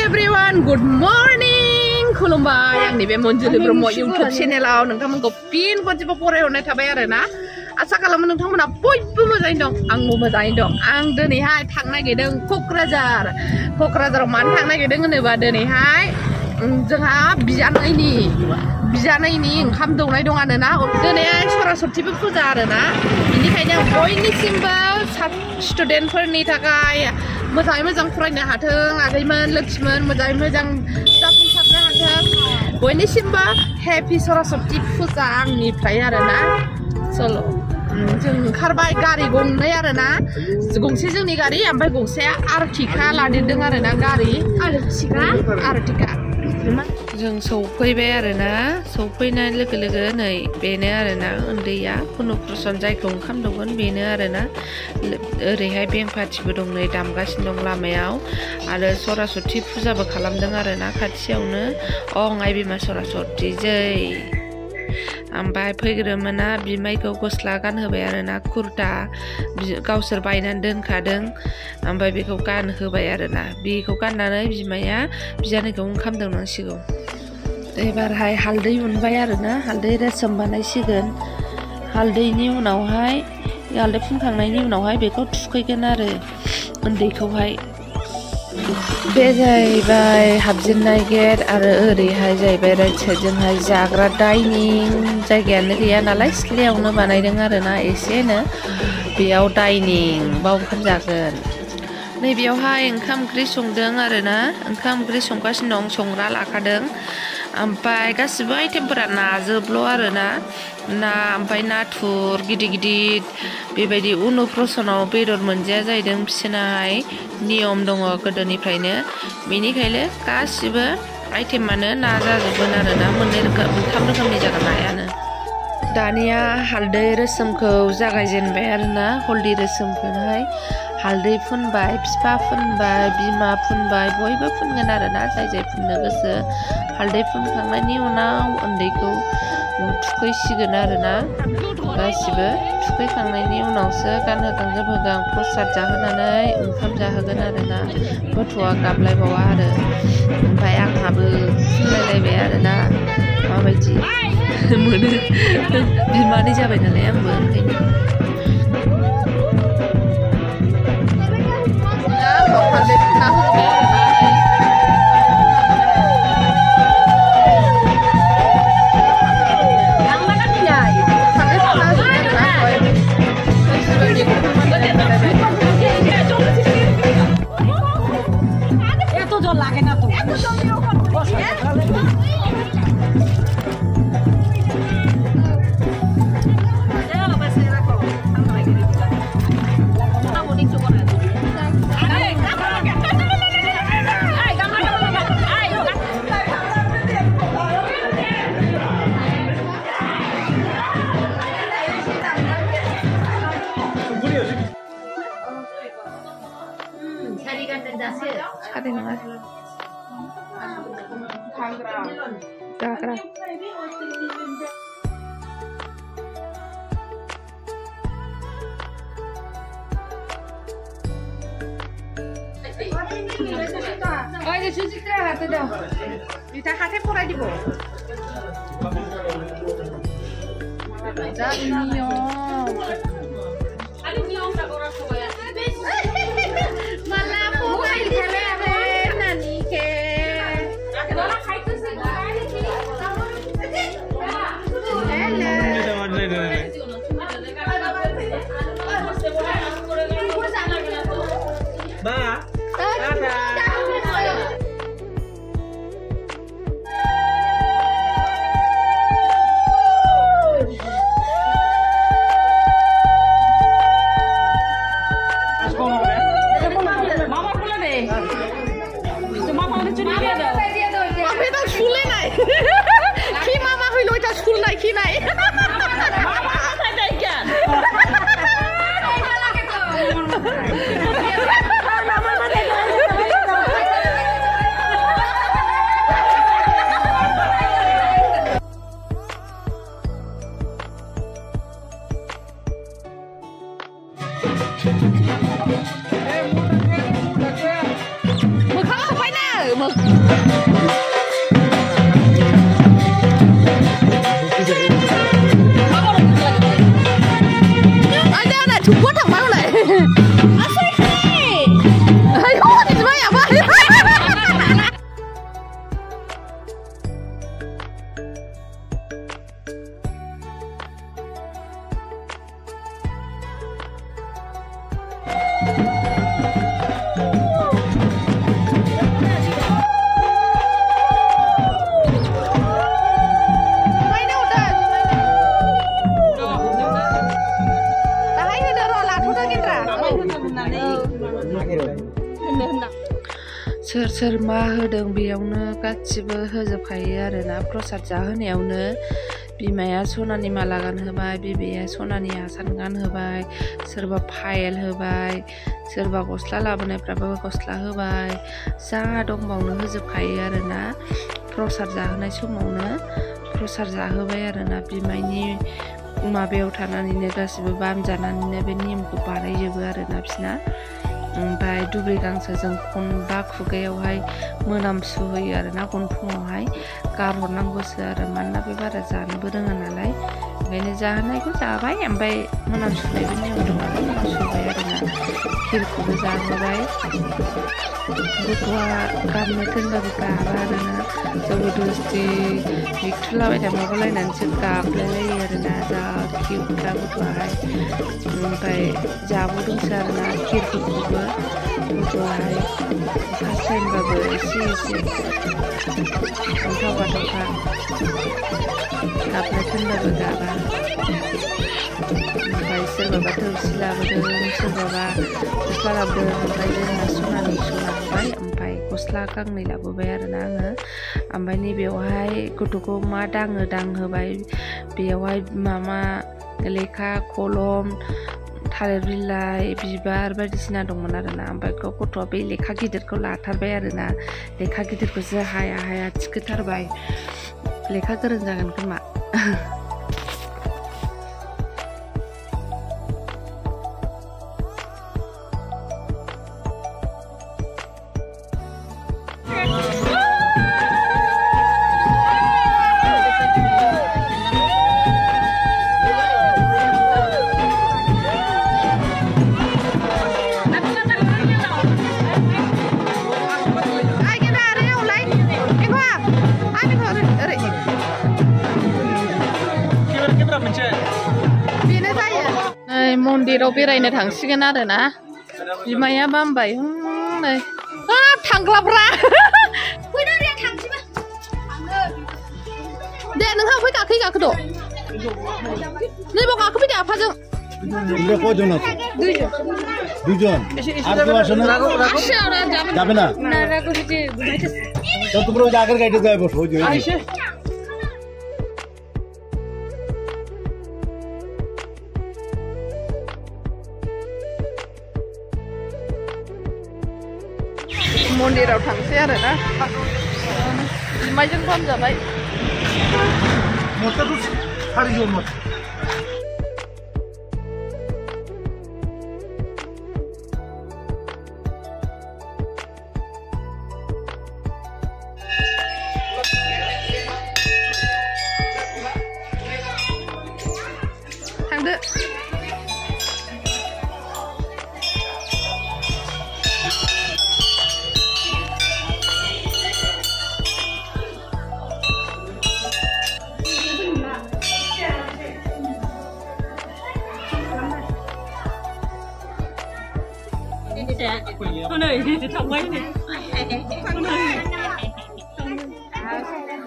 everyone, good morning. खुलुमबाय आंनि बे Manjuli Brahma YouTube चेनेलाव नोंथांमोनखौ फिन खनसेबो बरायहरनाय थाबाय आरोना आसा खालामो नोंथांमोना बयबो मोजाङैनो दं आंबो मोजाङैनो दं आं दिनैहाय थांनो नागिरदों क'क्राझाराव मानो थांनो नागिरदों होनोबा दिनैहाय जोंहा बिजानैनि ओंखाम दौनाय दं आरोना दिनैहाय सरस्वतीबो फुजा आरोना बेनिखायनो आं बयनिसिमबो स्टुडेन्टफोरनि थाखाय मोजाङै मोजां फरायनो हाथों आगैमोन लोक्षिमोन मोजाङै मोजां जाफुंसारनो हाथों बयनिसिमबो हेपि सरस्वती फुजा आंनिफ्राय आरोना चलो जों ओंखारबाय गारि गंनै आरोना गंसे जोंनि गारि ओमफ्राय गंसेया आर्टिका लादेरदों आरोना गारि आर्टिका जों सौफैबाय आरोना सौफैनाय लोगो लोगो नै बेनो आरोना उन्दैया अन्नप्रसन जायखौ ओंखाम दौगोन बेनो आरोना ओरैहाय बेंक पार्टिबो दं नै दामगासिनो दं लामायाव आरो सरस्वती फुजाबो खालामदों आरोना खाथियावनो अं आइ बिमा सरस्वती जै ओमफ्राय फैग्रोमोना बिमाइखौ गस्ला गानहोबाय आरोना कुर्ता गावसोर बायनानै दोनखादों ओमफ्राय बेखौ गानहोबाय आरोना बेखौ गाननानै बिमाया बिजानैखौ ओंखाम दौनांसिगौ एबारहाय हालदै उनबाय आरोना हालदै रेसम बानायसिगोन हालदैनि उनावहाय हालदै फुनखांनायनि उनावहाय बेखौ थुखैगोन आरो उन्दैखौहाय बे जाहैबाय हाबजेननाय गेट आरो ओरैहाय जाहैबाय राइट साइडजोंहाय जाग्रा डाइनिं जायगायानो गैया नालाय सिथ्लायावनो बानायदों आरोना एसेनो बेयाव डाइनिं बाव ओंखाम जागोन नैबेयावहाय ओंखाम ओंख्रि संदों आरोना ओंखाम ओंख्रि संगासिनो दं संग्रा लाखादों ओमफ्राय गासिबो आइटेमफोरा नाजोबल' आरोना ना ओमफ्राय नाथुर गिदिर बेबायदि अन्नप्रसनाव बेदर मोनजाया जाहैदों बिसोरनाहाय नियम दङ गोदोनिफ्रायनो बेनिखायनो गासिबो आइटेमानो ना जाजोबगोन आरोना मोनथाम रोखोमनि जागोन नायानो दानिया हालदै रोसोमखौ जागायजेनबाय आरोना हल्दि रोसोमखौहाय हालदै फुनबाय बिफा फुनबाय बिमा फुनबाय बयबो फुनगोन आरोना जाय फुननो गोसो हालदै फुनखांनायनि उनाव उन्दैखौ थुखैसिगोन आरोना गासिबो थुखैखांनायनि उनावसो गानहोगां जोमहोगां प्रसाद जाहोनानै ओंखाम जाहोगोन आरोना गथ'आ गाबलायबावा आरो ओमफ्राय आंहाबो फुनलायलायबाय आरोना माबायदि मोनो बिमानै जाबाय नालाय आंबो ओंखायनो सारि नङा जाग्रा হাতে পৰাই দিব Mực không phải nào Ada nak cukup tak malu leh. Asal ni? Ayo, ni cuma apa? सोर मा होदों बेयावनो गासिबो होजोबखायो आरोना प्रसाद जाहोनायावनो बिमाया सनानि माला गानहोबाय बिबैया सनानि आसान गानहोबाय सोरबा फायेल होबाय सोरबा गस्ला लाबोनायफ्राबो गस्ला होबाय जा दंबावनो होजोबखायो आरोना प्रसाद जाहोनाय समावनो प्रसाद जाहोबाय आरोना बिमायनि माबायाव थानानैनो गासिबो बामजानानैनो बे नियमखौ बानायजोबो आरोना बिसना ओमफ्राय दुब्रि गांसोजों खनबा खुगायावहाय मोनामसु होयो आरोना गन्थंआवहाय गारहरनांगौसो आरो मानोना बे बारा जानोबो रोङा नालाय ओंखायनो जाहोनायखौ जाबाय ओमफ्राय मोनामसुनायबो नियम दं नालाय मोनामसुबाय आरोना खिरखौबो जाहोबाय गथ'आ गाबनो थिनबाबो गाबा आरोना जबरदस्ति बिथुलाबायना माबालायनानैसो गाबलायलायो आरोना जा किउटखा गथ'आहाय ओमफ्राय जाबावदोंसो आरोना खिरखौबो गथ'आहाय फार्स्ट टाइमबाबो एसे अन्थाव बाथावखा गाबनो थिनबाबो गाबा ओमफ्राय सोरबाबा थौसि लाबोदों सोरबाबा गस्ला लाबोदों ओमफ्राय जोंहा सनानि लाबोबाय ओमफ्राय गस्ला गांनै लाबोबाय आरोना आङो ओमफ्राय नैबेयावहाय गथ'खौ मा दाङो दांहोबाय बेयावहाय मामा लेखा कलम थालिर बिलाइ बिबार बायदिसिना दंमोन आरोना ओमफ्राय गथ'आ बे लेखा गिदिरखौ लाथारबाय आरोना लेखा गिदिरखौसो हाया हाया थिखोथारबाय लेखा गोरों जागोन खोमा मन्दिराव बेरायनो थांसिगोन आरोना बिमाया बामबाय नै थांग्लाब्रा दे नोंहा फै गाखै गाखोद' नैबाव गाखोफैदो आफाजों দুজন আর কেউ আসে না যাবে না তো তোমরা ওই যে আগের গাড়িতে যাই বসো ওই যে मन्दिराव थांसै आरोना बिमायजों बाम जाबाय थांदो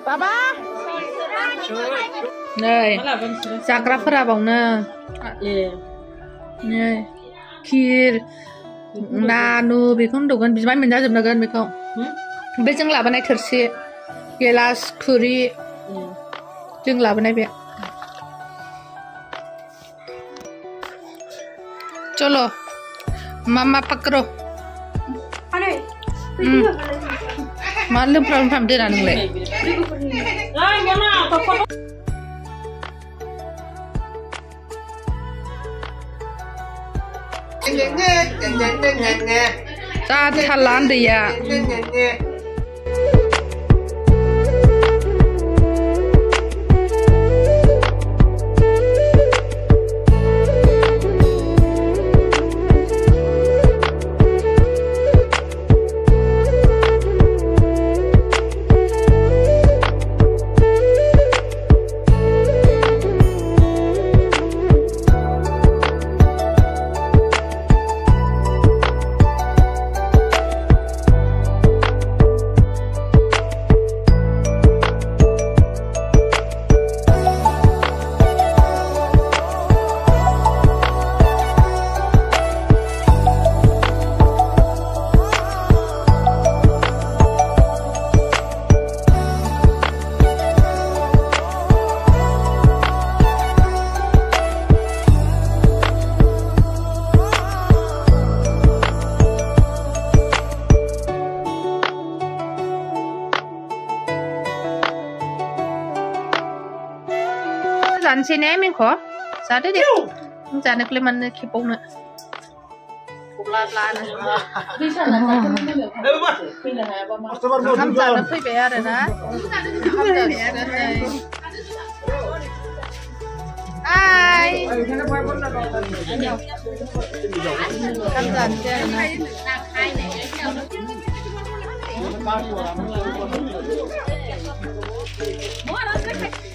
Baba. Này, जाग्राफोरा बावनो नै खिर नानु बेखौनो दौगोन बिमाय मोनजाजोबनांगोन बेखौ बे जों लाबोनाय थोरसि गिलास खुरि जों लाबोनाय बे चलो मामा पकड़ो मा लोंफ्राम दोना नोंलाय जा थाला उन्दैया जानोसै ने मेंखौ जादो दे जानोखौलाय मानो खेबावनो ओंखाम जानो फैबाय आरोना ओंखाम जासिगोन हाय ओंखाम जानोसै आरोना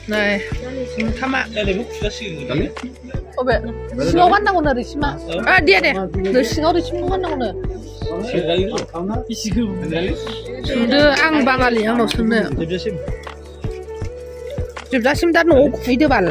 नै ओंखामा अबे सिङाव गाननांगौनो रैसिमा दे सिङाव रैसिमखौ गाननांगौनो सोंदो आं बाङालि आंनाव सोंनो जोबजासिम दा न'आव खुफैदो बाल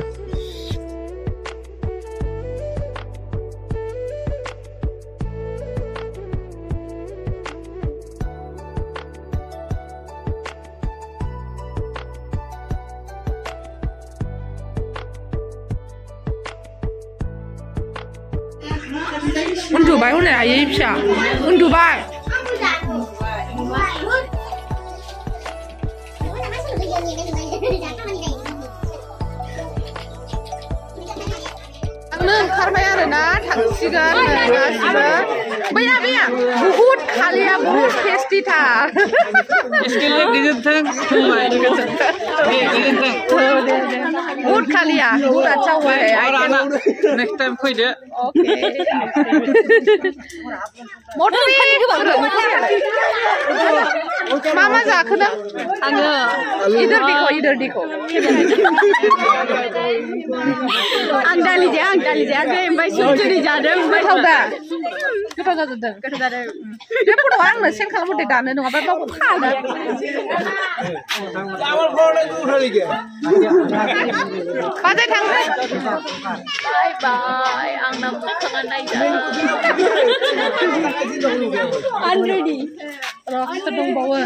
उन्दुबाय हनै आयै फिसा उन्दुबाय आंनो ओंखारबाय आरोना थांसिगोन गासिबो बैया बुहुत खालिया बुहुत टेस्टिथार बुहुत खालिया बुहुत अच्छा हुआ है नेक्स्ट टाइम फैदो मटरी मा जाखो नों आङो इधर दिखौ आं दालि जायाखै ओमफ्राय सुबचुरि जादों ओमफ्राय थावदा गोथाव जाजोबदों बे फट'आ आंनो सेन्ड खालामहरदो दानो नङाबा बावखौ खागोन बाजै थांबाय बाय बाय आंना मोखाङा नायजा आनरेडि रक्स दंबावो